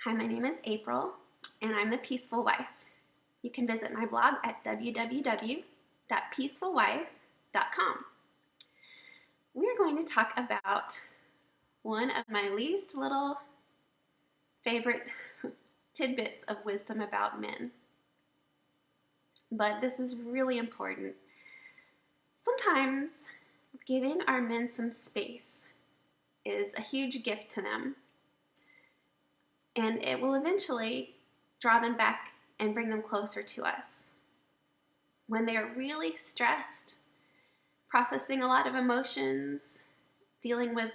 Hi, my name is April, and I'm the Peaceful Wife. You can visit my blog at www.peacefulwife.com. We're going to talk about one of my least little favorite tidbits of wisdom about men. But this is really important. Sometimes giving our men some space is a huge gift to them, and it will eventually draw them back and bring them closer to us. When they're really stressed, processing a lot of emotions, dealing with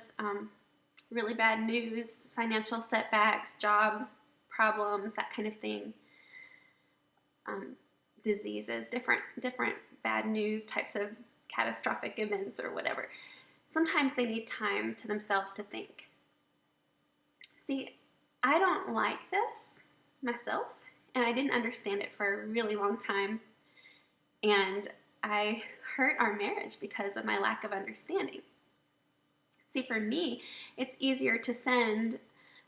really bad news, financial setbacks, job problems, that kind of thing, diseases, different bad news, types of catastrophic events or whatever. Sometimes they need time to themselves to think. See, I don't like this myself, and I didn't understand it for a really long time, and I hurt our marriage because of my lack of understanding. See, for me, it's easier to send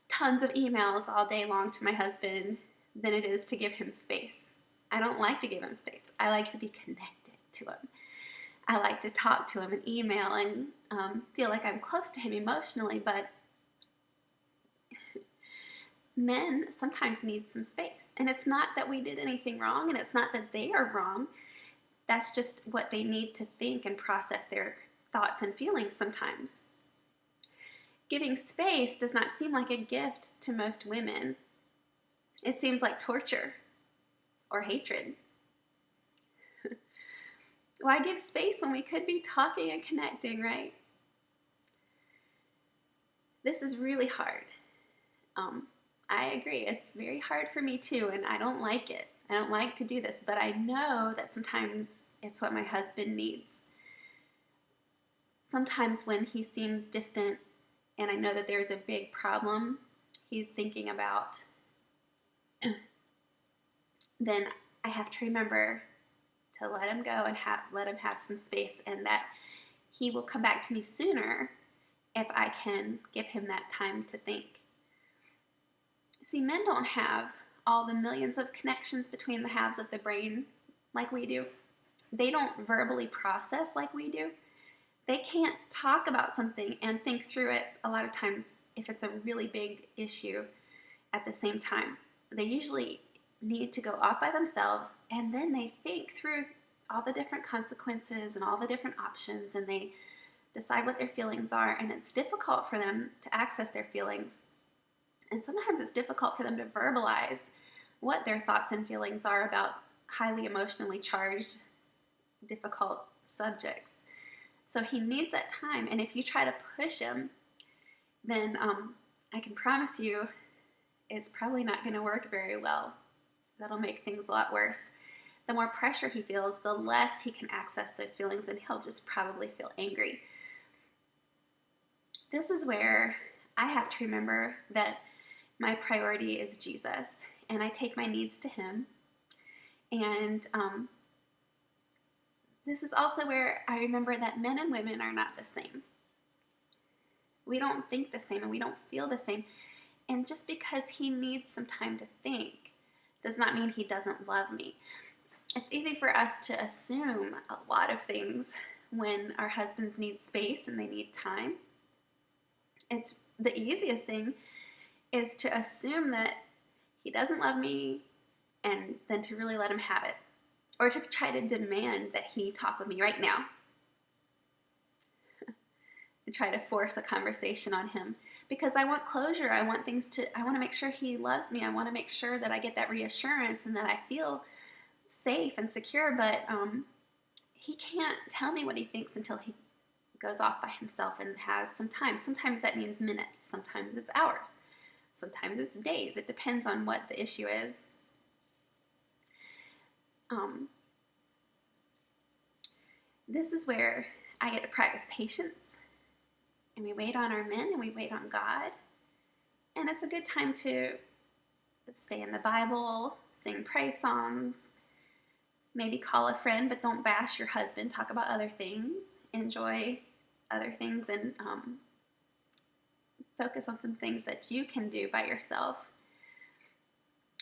tons of emails all day long to my husband than it is to give him space. I don't like to give him space. I like to be connected to him. I like to talk to him and email and feel like I'm close to him emotionally, but men sometimes need some space. And it's not that we did anything wrong, and it's not that they are wrong. That's just what they need to think and process their thoughts and feelings sometimes. Giving space does not seem like a gift to most women. It seems like torture or hatred. Why give space when we could be talking and connecting, right? This is really hard. I agree. It's very hard for me too, and I don't like it. I don't like to do this, but I know that sometimes it's what my husband needs. Sometimes when he seems distant and I know that there's a big problem he's thinking about, then I have to remember to let him go and let him have some space, and that he will come back to me sooner if I can give him that time to think. See, men don't have all the millions of connections between the halves of the brain like we do. They don't verbally process like we do. They can't talk about something and think through it a lot of times if it's a really big issue at the same time. They usually need to go off by themselves, and then they think through all the different consequences and all the different options, and they decide what their feelings are, and it's difficult for them to access their feelings. And sometimes it's difficult for them to verbalize what their thoughts and feelings are about highly emotionally charged, difficult subjects. So he needs that time, and if you try to push him, then I can promise you it's probably not going to work very well. That'll make things a lot worse. The more pressure he feels, the less he can access those feelings, and he'll just probably feel angry. This is where I have to remember that my priority is Jesus, and I take my needs to him. And this is also where I remember that men and women are not the same. We don't think the same, and we don't feel the same. And just because he needs some time to think does not mean he doesn't love me. It's easy for us to assume a lot of things when our husbands need space and they need time. It's the easiest thing is to assume that he doesn't love me, and then to really let him have it, or to try to demand that he talk with me right now and try to force a conversation on him, because I want closure. I want to make sure he loves me. I want to make sure that I get that reassurance and that I feel safe and secure, but he can't tell me what he thinks until he goes off by himself and has some time. Sometimes that means minutes, sometimes it's hours, sometimes it's days. It depends on what the issue is. This is where I get to practice patience, and we wait on our men, and we wait on God. And it's a good time to stay in the Bible, sing praise songs, maybe call a friend, but don't bash your husband. Talk about other things, enjoy other things, and focus on some things that you can do by yourself.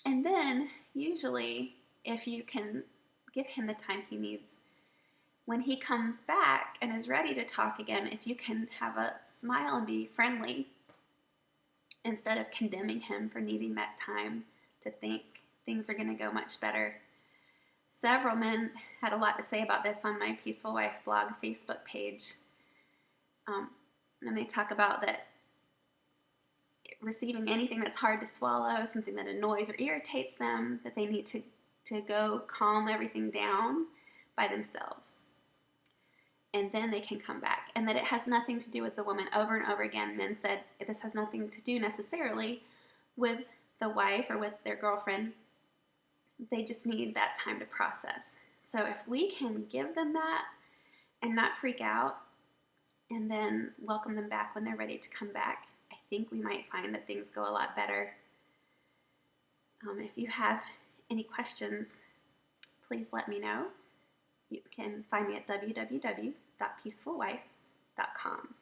And then, usually, if you can give him the time he needs, when he comes back and is ready to talk again, if you can have a smile and be friendly instead of condemning him for needing that time to think, things are going to go much better. Several men had a lot to say about this on my Peaceful Wife blog Facebook page. And they talk about that receiving anything that's hard to swallow, something that annoys or irritates them, that they need to go calm everything down by themselves. And then they can come back. And that it has nothing to do with the woman. Over and over again, men said this has nothing to do necessarily with the wife or with their girlfriend. They just need that time to process. So if we can give them that and not freak out and then welcome them back when they're ready to come back, I think we might find that things go a lot better. If you have any questions, please let me know. You can find me at www.peacefulwife.com.